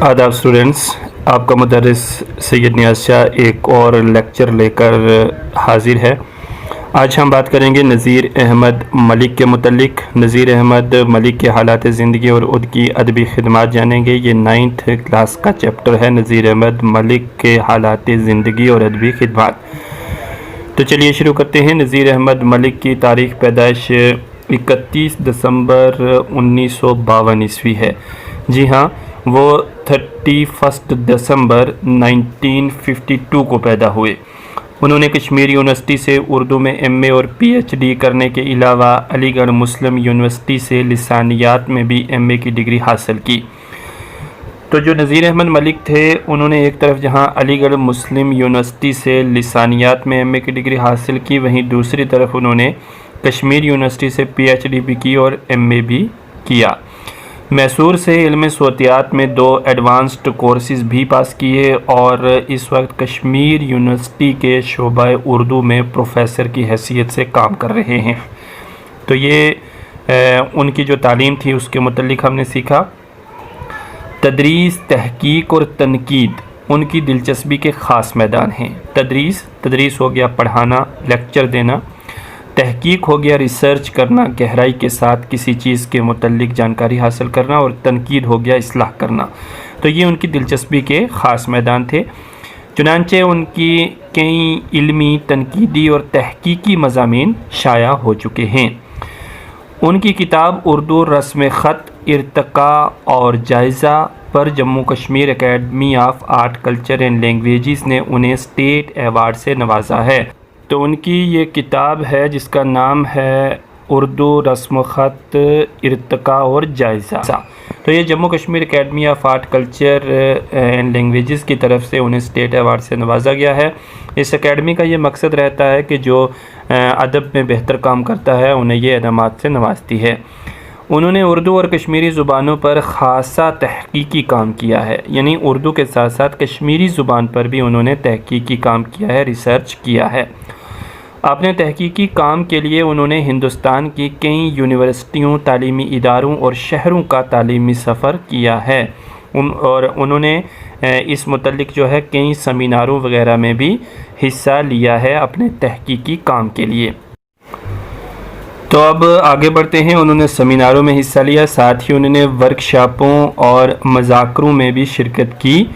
आदाब स्टूडेंट्स, आपका मुदर्रिस सैयद नियाज़ शाह एक और लेक्चर लेकर हाज़िर है। आज हम बात करेंगे नज़ीर अहमद मलिक के मुतल्लिक। नज़ीर अहमद मलिक के हालात ज़िंदगी और उनकी अदबी खिदमात जानेंगे। ये 9th क्लास का चैप्टर है, नज़ीर अहमद मलिक के हालात ज़िंदगी और अदबी खिदमात। तो चलिए शुरू करते हैं। नज़ीर अहमद मलिक की तारीख़ पैदाइश 31 दिसंबर 1952 ईस्वी है। जी हाँ, वो 31 दिसंबर 1952 को पैदा हुए। उन्होंने कश्मीर यूनिवर्सिटी से उर्दू में MA और PhD करने के अलावा अलीगढ़ मुस्लिम यूनिवर्सिटी से लिसानियात में भी MA की डिग्री हासिल की। तो जो नज़ीर अहमद मलिक थे, उन्होंने एक तरफ जहां अलीगढ़ मुस्लिम यूनिवर्सिटी से लिसानियात में MA की डिग्री हासिल की, वहीं दूसरी तरफ उन्होंने कश्मीर यूनिवर्सिटी से PhD भी की और MA भी किया। मैसूर से इल्म सोतियात में 2 एडवांस्ड कोर्सेज़ भी पास किए और इस वक्त कश्मीर यूनिवर्सिटी के शोबा उर्दू में प्रोफेसर की हैसियत से काम कर रहे हैं। तो ये उनकी जो तालीम थी उसके मुतल्लिक हमने सीखा। तदरीस, तहकीक और तनकीद उनकी दिलचस्पी के ख़ास मैदान हैं। तदरीस हो गया पढ़ाना, लेक्चर देना। तहकीक हो गया रिसर्च करना, गहराई के साथ किसी चीज़ के मुतल्लिक जानकारी हासिल करना, और तनकीद हो गया इस्लाह करना। तो ये उनकी दिलचस्पी के ख़ास मैदान थे। चुनांचे उनकी कई इल्मी, तनकीदी और तहकीकी मज़ामीन शाया हो चुके हैं। उनकी किताब उर्दू रस्म ख़त, इर्तिका और जायज़ा पर Jammu Kashmir academy of art, culture and languages ने उन्हें स्टेट अवार्ड से नवाजा है। तो उनकी ये किताब है जिसका नाम है उर्दू रस्म ख़त, इर्तिका और जायज़ा। तो ये Jammu Kashmir academy of art, culture and languages की तरफ से उन्हें स्टेट अवार्ड से नवाजा गया है। इस एकेडमी का ये मकसद रहता है कि जो अदब में बेहतर काम करता है उन्हें ये इनामात से नवाजती है। उन्होंने उर्दू और कश्मीरी ज़ुबानों पर ख़ासा तहकीकी काम किया है, यानी उर्दू के साथ साथ कश्मीरी ज़ुबान पर भी उन्होंने तहकीकी काम किया है, रिसर्च किया है। अपने तहकीकी काम के लिए उन्होंने हिंदुस्तान की कई यूनिवर्सिटियों, तालीमी इदारों और शहरों का तालीमी सफ़र किया है और उन्होंने इस मुतल्लिक जो है कई सेमिनारों वगैरह में भी हिस्सा लिया है अपने तहकीकी काम के लिए। तो अब आगे बढ़ते हैं। उन्होंने सेमिनारों में हिस्सा लिया, साथ ही उन्होंने वर्कशॉपों और मज़ाकरों में भी शिरकत की।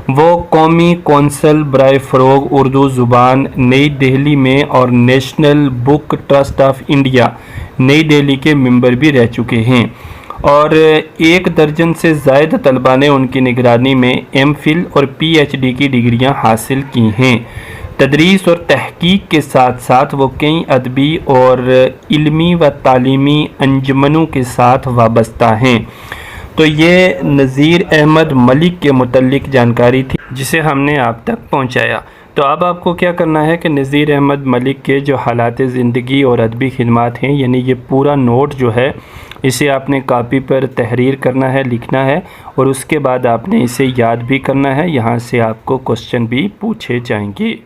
वो कौमी कौंसल बराए फ़रोग़ उर्दू ज़ुबान नई दिल्ली में और national book trust of India नई दिल्ली के मेंबर भी रह चुके हैं और 1 दर्जन से ज़ायद तलबा ने उनकी निगरानी में MPhil और PhD की डिग्रियां हासिल की हैं। तदरीस और तहकीक के साथ साथ वो कई अदबी और इल्मी व तालीमी अंजुमनों के साथ वाबस्ता हैं। तो ये नज़ीर अहमद मलिक के मुतल्लिक जानकारी थी जिसे हमने आप तक पहुंचाया। तो अब आपको क्या करना है कि नज़ीर अहमद मलिक के जो हालात ज़िंदगी और अदबी खिदमात हैं, यानी ये पूरा नोट जो है इसे आपने कापी पर तहरीर करना है, लिखना है और उसके बाद आपने इसे याद भी करना है। यहाँ से आपको क्वेश्चन भी पूछे जाएंगे।